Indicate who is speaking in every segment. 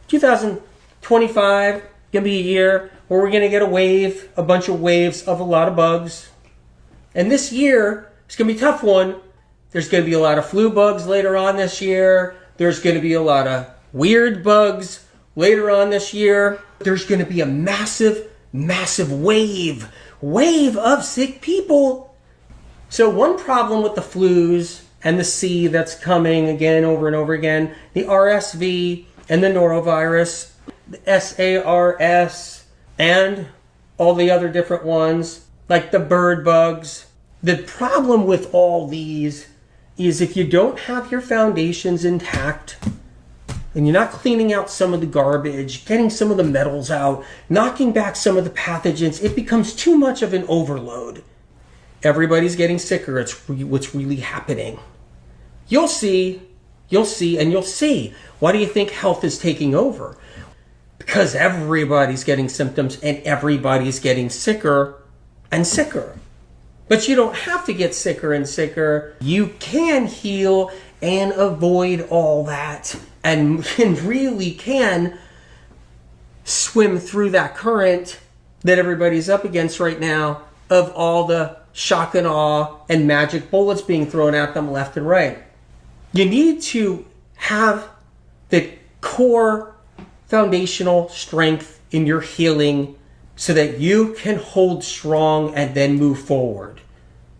Speaker 1: 2025 going to be a year where we're going to get a bunch of waves of a lot of bugs. And this year, it's going to be a tough one. There's going to be a lot of flu bugs later on this year. There's going to be a lot of weird bugs later on this year. There's going to be a massive, massive wave of sick people. So one problem with the flus and the C that's coming again over and over again, the RSV and the norovirus, the SARS, and all the other different ones, like the bird bugs. The problem with all these is if you don't have your foundations intact and you're not cleaning out some of the garbage, getting some of the metals out, knocking back some of the pathogens, it becomes too much of an overload. Everybody's getting sicker. It's what's really happening. You'll see. Why do you think health is taking over? Because everybody's getting symptoms and everybody's getting sicker and sicker. But you don't have to get sicker and sicker. You can heal and avoid all that and really can swim through that current that everybody's up against right now of all the shock and awe and magic bullets being thrown at them left and right. You need to have the core foundational strength in your healing so that you can hold strong and then move forward,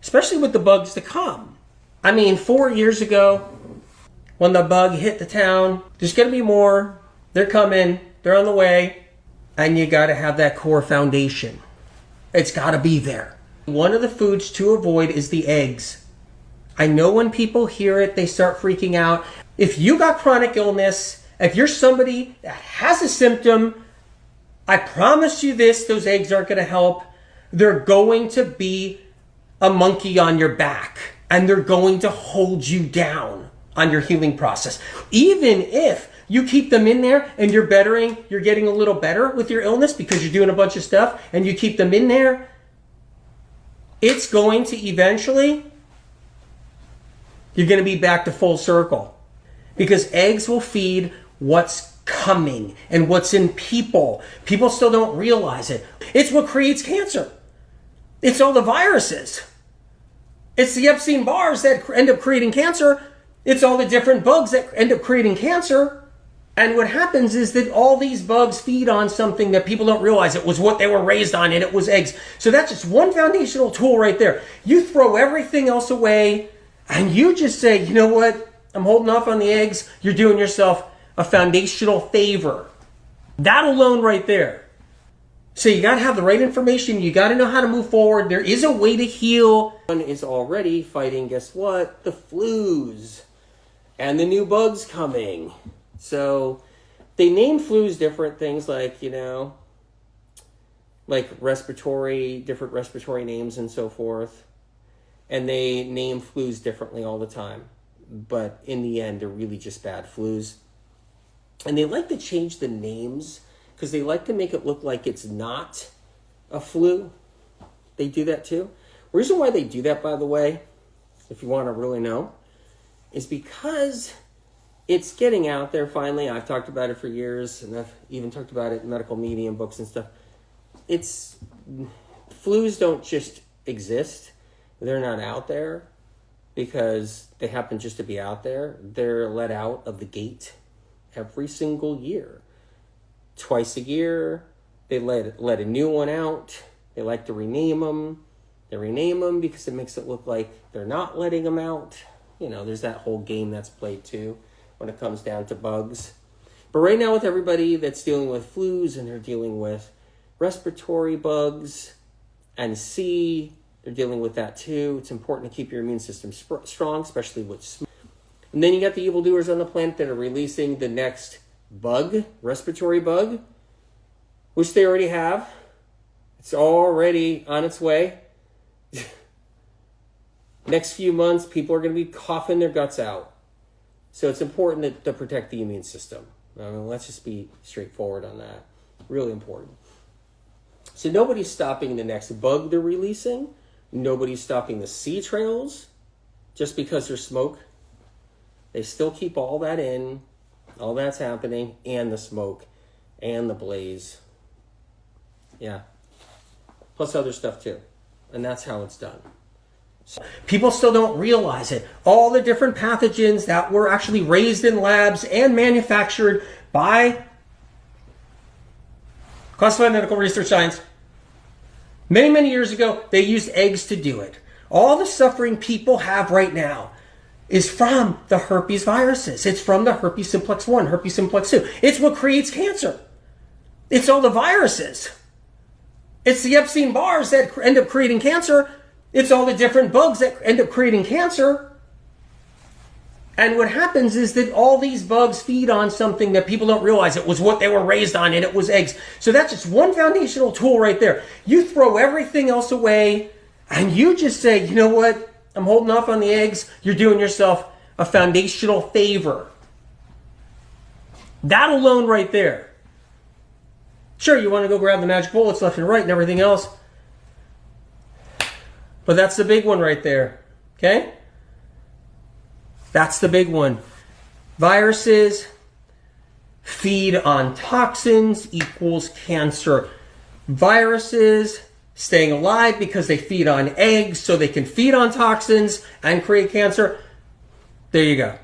Speaker 1: especially with the bugs to come. I mean, 4 years ago, when the bug hit the town, there's going to be more. They're coming. They're on the way. And you got to have that core foundation. It's got to be there. One of the foods to avoid is the eggs. I know when people hear it, they start freaking out. If you got chronic illness, if you're somebody that has a symptom, I promise you this, those eggs aren't going to help. They're going to be a monkey on your back, and they're going to hold you down on your healing process. Even if you keep them in there and you're getting a little better with your illness because you're doing a bunch of stuff and you keep them in there, it's going to eventually, you're going to be back to full circle, because eggs will feed what's coming and what's in people. People still don't realize it. It's what creates cancer. It's all the viruses. It's the Epstein-Barrs that end up creating cancer. It's all the different bugs that end up creating cancer. And what happens is that all these bugs feed on something that people don't realize. It was what they were raised on, and it was eggs. So that's just one foundational tool right there. You throw everything else away, and you just say, you know what? I'm holding off on the eggs. You're doing yourself a foundational favor. That alone right there. So you got to have the right information. You got to know how to move forward. There is a way to heal. One is already fighting, guess what? The flus and the new bugs coming. So they name flus different things like, like different respiratory names and so forth. And they name flus differently all the time. But in the end, they're really just bad flus. And they like to change the names because they like to make it look like it's not a flu. They do that too. The reason why they do that, by the way, if you want to really know, is because it's getting out there finally. I've talked about it for years, and I've even talked about it in medical media and books and stuff. Flus don't just exist. They're not out there because they happen just to be out there. They're let out of the gate every single year. Twice a year, they let a new one out. They like to rename them. They rename them because it makes it look like they're not letting them out. There's that whole game that's played too when it comes down to bugs. But right now with everybody that's dealing with flus and they're dealing with respiratory bugs and C, they're dealing with that too. It's important to keep your immune system strong, especially with smoke. And then you got the evildoers on the planet that are releasing the next bug, respiratory bug, which they already have. It's already on its way. Next few months, people are going to be coughing their guts out. So it's important to protect the immune system. Let's just be straightforward on that. Really important. So nobody's stopping the next bug they're releasing. Nobody's stopping the sea trails just because there's smoke. They still keep all that in. All that's happening, and the smoke, and the blaze. Yeah. Plus other stuff too. And that's how it's done. People still don't realize it. All the different pathogens that were actually raised in labs and manufactured by classified medical research science. Many, many years ago, they used eggs to do it. All the suffering people have right now is from the herpes viruses. It's from the herpes simplex 1, herpes simplex 2. It's what creates cancer. It's all the viruses. It's the Epstein-Barrs that end up creating cancer. It's all the different bugs that end up creating cancer. And what happens is that all these bugs feed on something that people don't realize. It was what they were raised on, and it was eggs. So that's just one foundational tool right there. You throw everything else away, and you just say, you know what? I'm holding off on the eggs. You're doing yourself a foundational favor. That alone right there. Sure, you want to go grab the magic bullets left and right and everything else. But that's the big one right there. Okay? That's the big one. Viruses feed on toxins equals cancer. Viruses staying alive because they feed on eggs so they can feed on toxins and create cancer. There you go.